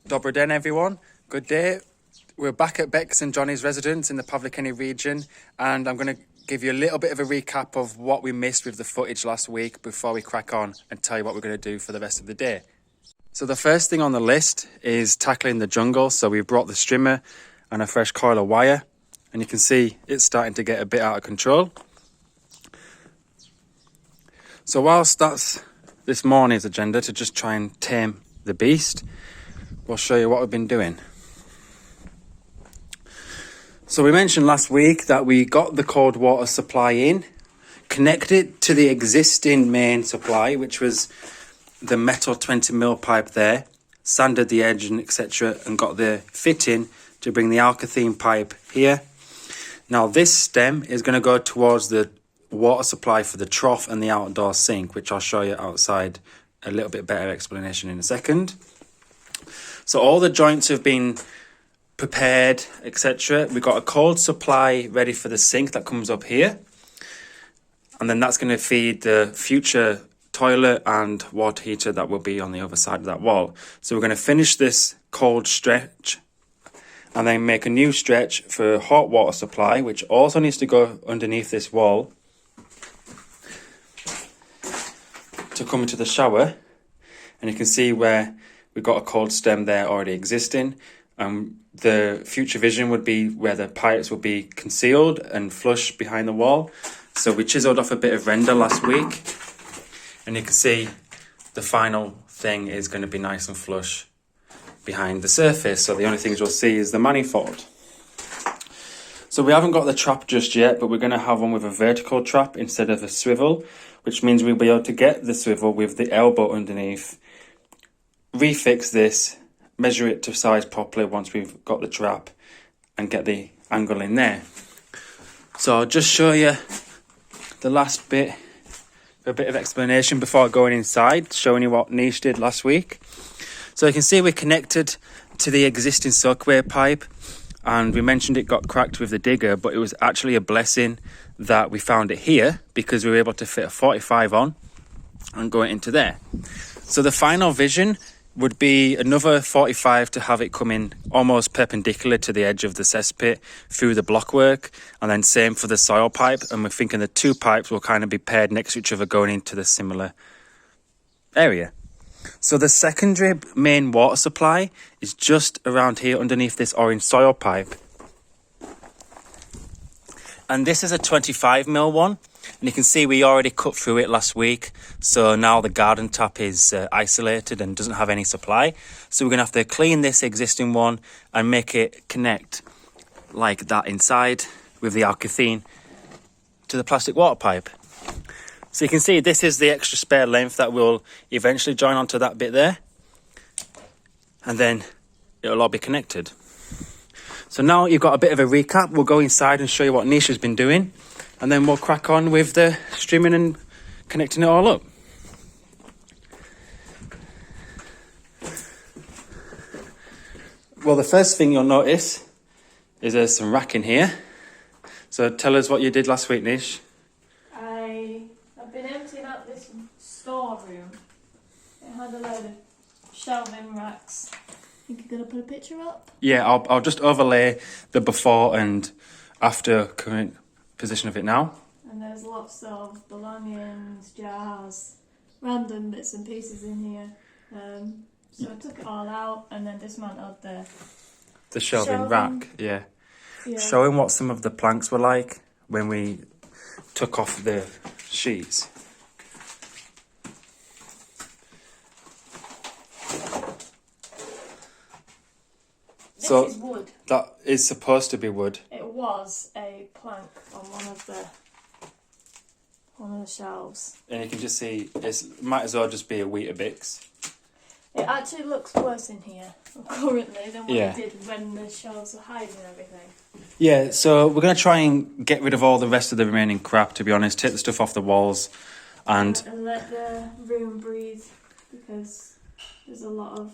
Dobry den, everyone. Good day. We're back at Bex and Johnny's residence in the Pavlikeni region, and I'm going to give you a little bit of a recap of what we missed with the footage last week before we crack on and tell you what we're going to do for the rest of the day. So the first thing on the list is tackling the jungle. So we brought the strimmer and a fresh coil of wire, and you can see it's starting to get a bit out of control. So whilst that's this morning's agenda to just try and tame the beast, we'll show you what we've been doing. So we mentioned last week that we got the cold water supply in, connected to the existing main supply, which was the metal 20mm pipe there, sanded the edge and etc., and got the fitting to bring the alkathene pipe here. Now this stem is going to go towards the water supply for the trough and the outdoor sink, which I'll show you outside, a little bit better explanation in a second. So all the joints have been prepared, etc. We've got a cold supply ready for the sink that comes up here, and then that's going to feed the future toilet and water heater that will be on the other side of that wall. So we're going to finish this cold stretch and then make a new stretch for hot water supply, which also needs to go underneath this wall to come into the shower. And you can see where we've got a cold stem there already existing. The future vision would be where the pipes will be concealed and flush behind the wall. So we chiseled off a bit of render last week, and you can see the final thing is going to be nice and flush behind the surface. So the only things you'll see is the manifold. So we haven't got the trap just yet, but we're going to have one with a vertical trap instead of a swivel, which means we'll be able to get the swivel with the elbow underneath, refix this, measure it to size properly once we've got the trap, and get the angle in there. So I'll just show you the last bit, a bit of explanation before going inside, showing you what Nish did last week. So you can see we're connected to the existing soakaway pipe, and we mentioned it got cracked with the digger, but it was actually a blessing that we found it here, because we were able to fit a 45 on and go into there. So the final vision would be another 45 to have it come in almost perpendicular to the edge of the cesspit through the blockwork, and then same for the soil pipe. And we're thinking the two pipes will kind of be paired next to each other going into the similar area. So the secondary main water supply is just around here underneath this orange soil pipe. And this is a 25mm one. And you can see we already cut through it last week. So now the garden tap is isolated and doesn't have any supply. So we're going to have to clean this existing one and make it connect like that inside with the alkathene to the plastic water pipe. So you can see this is the extra spare length that will eventually join onto that bit there. And then it'll all be connected. So now you've got a bit of a recap. We'll go inside and show you what Nish has been doing. And then we'll crack on with the streaming and connecting it all up. Well, the first thing you'll notice is there's some racking here. So tell us what you did last week, Nish. I've been emptying out this storeroom. It had a load of shelving racks. Think you're going to put a picture up? Yeah, I'll just overlay the before and after current position of it now. And there's lots of belongings, jars, random bits and pieces in here. So I took it all out and then dismantled the shelving rack. Yeah. Showing what some of the planks were like when we took off the sheets. This is wood. That is supposed to be wood. It was a plank on one of the shelves. And you can just see it might as well just be a Weetabix. It actually looks worse in here currently than what it did when the shelves were hiding everything. Yeah, so we're going to try and get rid of all the rest of the remaining crap, to be honest. Take the stuff off the walls and let the room breathe, because there's a lot of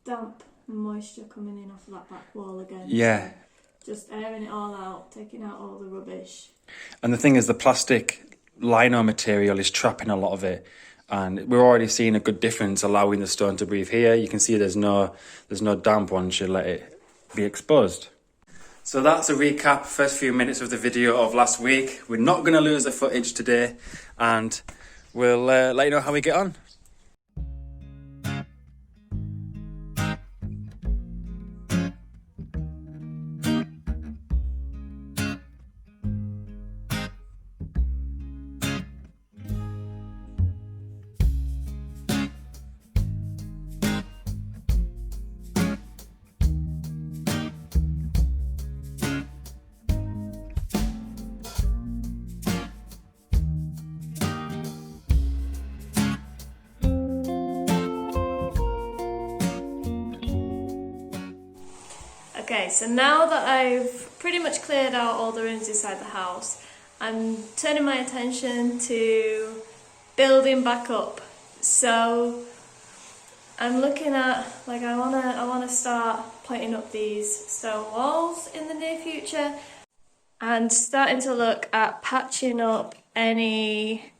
damp and moisture coming in off of that back wall again. Yeah. So just airing it all out, taking out all the rubbish. And the thing is, the plastic lino material is trapping a lot of it. and we're already seeing a good difference allowing the stone to breathe here. You can see there's no damp once you let it be exposed. So that's a recap, first few minutes of the video of last week. We're not going to lose the footage today, and we'll let you know how we get on. Okay, so now that I've pretty much cleared out all the rooms inside the house, I'm turning my attention to building back up. So I'm looking at, like, I wanna start putting up these stone walls in the near future, and starting to look at patching up any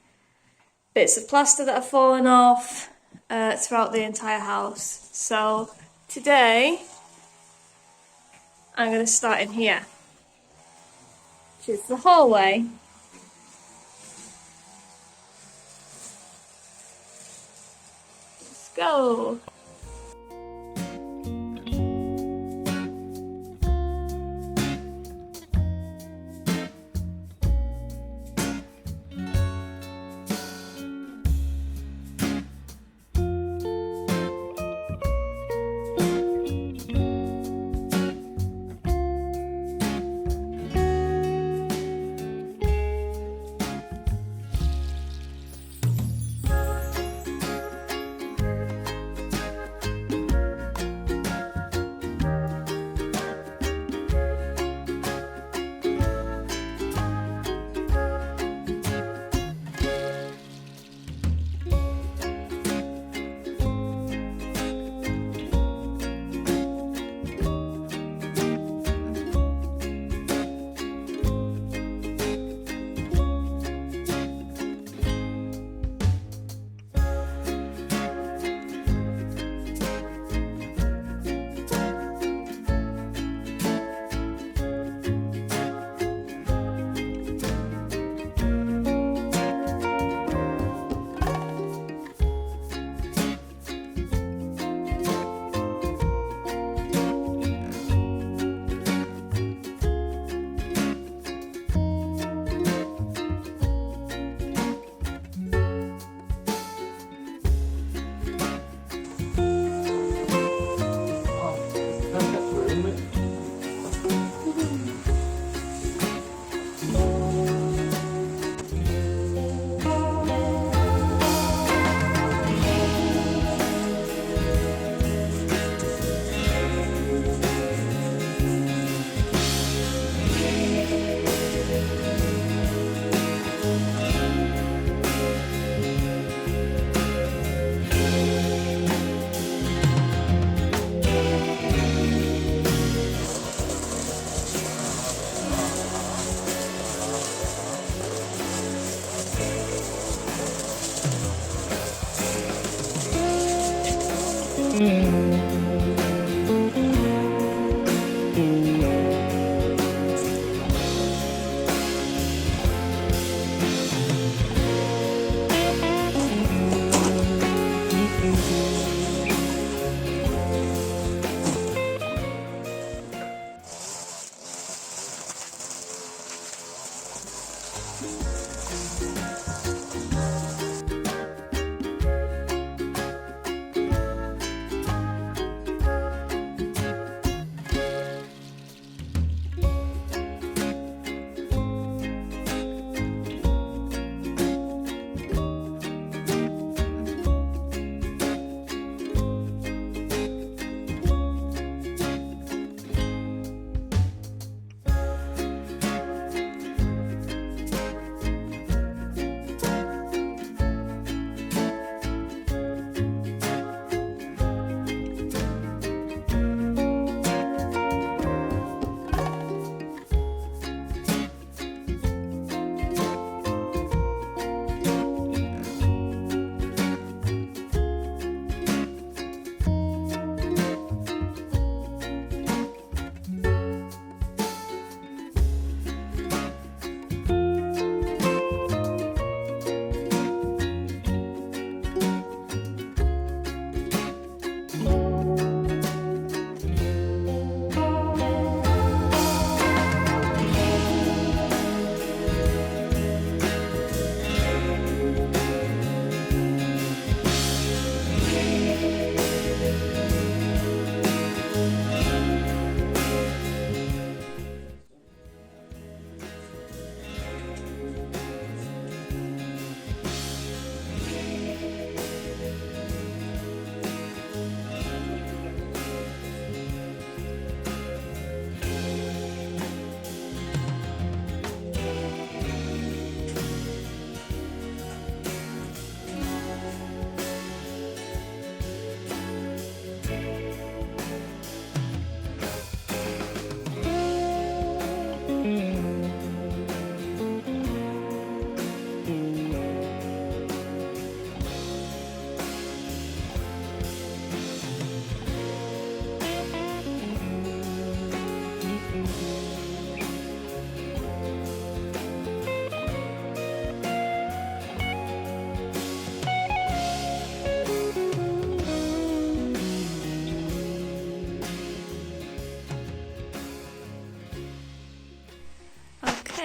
bits of plaster that have fallen off throughout the entire house. So today I'm going to start in here, which is the hallway. Let's go.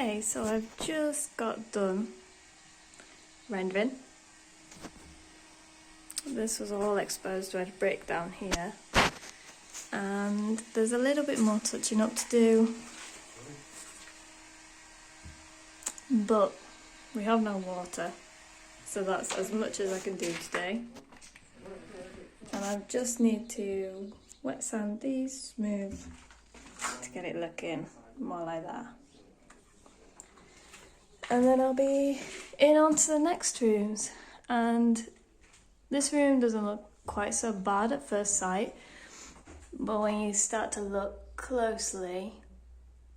Okay, so I've just got done rendering. This was all exposed where to break down here. And there's a little bit more touching up to do. But we have no water, so that's as much as I can do today. And I just need to wet sand these smooth to get it looking more like that. And then I'll be in onto the next rooms. And this room doesn't look quite so bad at first sight, but when you start to look closely,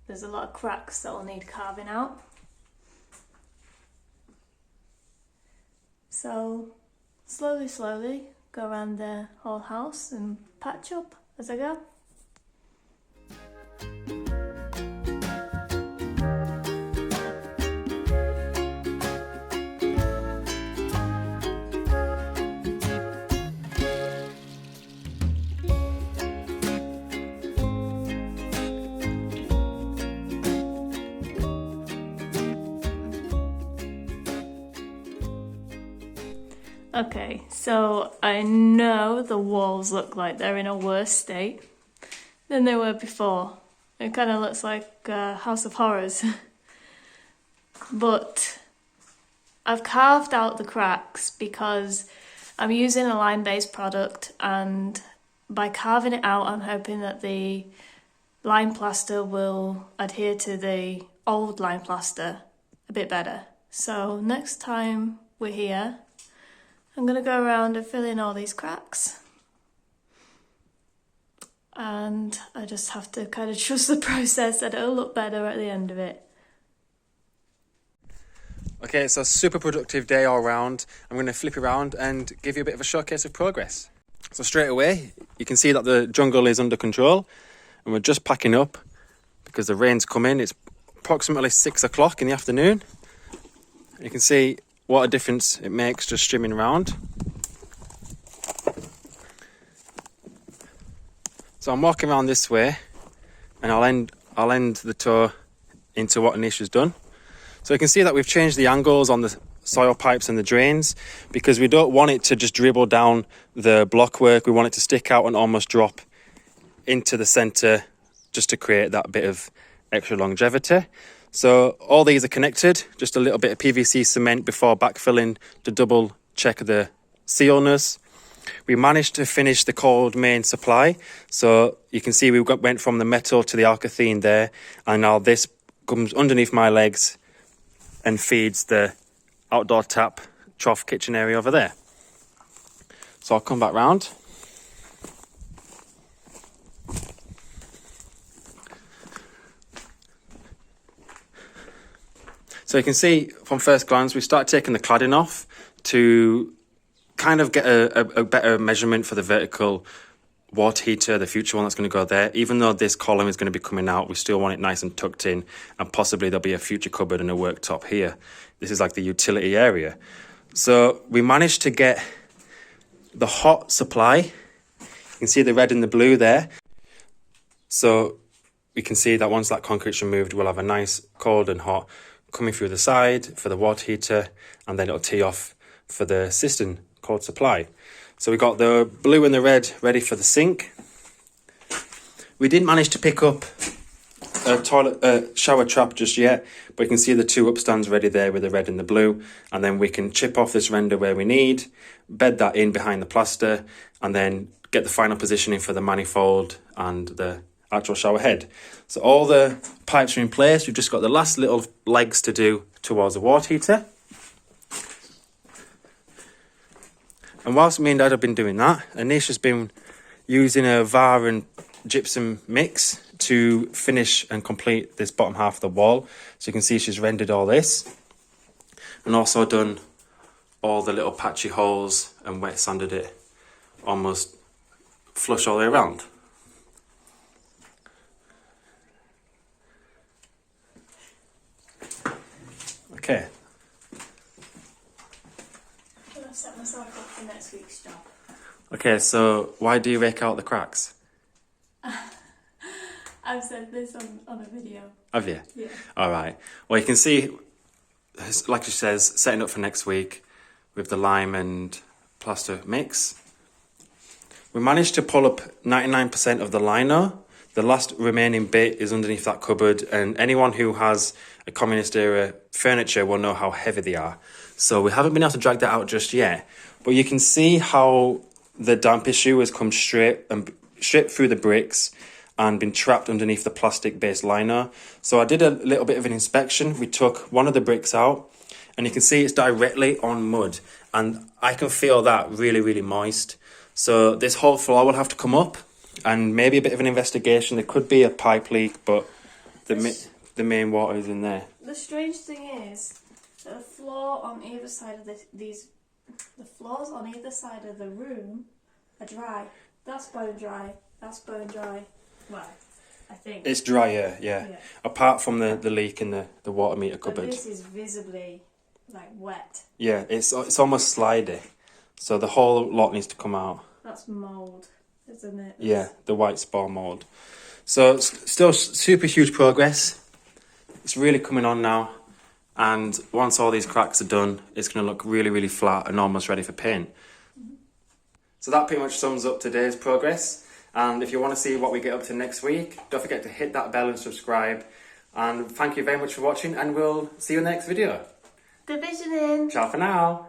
there's a lot of cracks that will need carving out. So slowly go around the whole house and patch up as I go. Okay, so I know the walls look like they're in a worse state than they were before. It kind of looks like a House of Horrors. But I've carved out the cracks because I'm using a lime-based product, and by carving it out I'm hoping that the lime plaster will adhere to the old lime plaster a bit better. So next time we're here, I'm going to go around and fill in all these cracks. And I just have to kind of trust the process that it'll look better at the end of it. Okay, so super productive day all round. I'm going to flip around and give you a bit of a showcase of progress. So straight away, you can see that the jungle is under control, and we're just packing up because the rain's coming. It's approximately 6 o'clock in the afternoon. You can see what a difference it makes just streaming around. So I'm walking around this way, and I'll end the tour into what Anisha's done. So you can see that we've changed the angles on the soil pipes and the drains because we don't want it to just dribble down the blockwork. We want it to stick out and almost drop into the centre just to create that bit of extra longevity. So all these are connected, just a little bit of PVC cement before backfilling to double check the sealness. We managed to finish the cold main supply. So you can see we went from the metal to the alkathene there, and now this comes underneath my legs and feeds the outdoor tap trough kitchen area over there. So I'll come back round. So you can see from first glance, we start taking the cladding off to kind of get a better measurement for the vertical water heater, the future one that's going to go there. Even though this column is going to be coming out, we still want it nice and tucked in, and possibly there'll be a future cupboard and a worktop here. This is like the utility area. So we managed to get the hot supply. You can see the red and the blue there. So we can see that once that concrete's removed, we'll have a nice cold and hot coming through the side for the water heater, and then it'll tee off for the cistern cold supply. So we got the blue and the red ready for the sink. We didn't manage to pick up a shower trap just yet, but you can see the two upstands ready there with the red and the blue, and then we can chip off this render where we need, bed that in behind the plaster, and then get the final positioning for the manifold and the actual shower head. So all the pipes are in place. We've just got the last little legs to do towards the water heater. And whilst me and Dad have been doing that, Anisha's been using a VAR and gypsum mix to finish and complete this bottom half of the wall. So you can see she's rendered all this and also done all the little patchy holes and wet sanded it almost flush all the way around. Okay. I've set myself up for next week's job. Okay, so why do you rake out the cracks? I've said this on a video. Have you? Yeah. All right. Well, you can see, like she says, setting up for next week with the lime and plaster mix. We managed to pull up 99% of the liner. The last remaining bit is underneath that cupboard, and anyone who has a communist era furniture will know how heavy they are. So we haven't been able to drag that out just yet, but you can see how the damp issue has come straight through the bricks and been trapped underneath the plastic base liner. So I did a little bit of an inspection. We took one of the bricks out, and you can see it's directly on mud, and I can feel that really, really moist. So this whole floor will have to come up, and maybe a bit of an investigation. There could be a pipe leak, but the main water is in there. The strange thing is that the floor on either side of the floors on either side of the room are dry. That's bone dry. That's bone dry. Well, I think. It's drier, yeah. Apart from the leak in the water meter cupboard. But this is visibly like wet. Yeah, it's almost slidey. So the whole lot needs to come out. That's mould, isn't it? Yeah, the white spore mould. So it's still super huge progress. It's really coming on now. And once all these cracks are done, it's going to look really, really flat and almost ready for paint. So that pretty much sums up today's progress. And if you want to see what we get up to next week, don't forget to hit that bell and subscribe. And thank you very much for watching, and we'll see you in the next video. Division in. Ciao for now.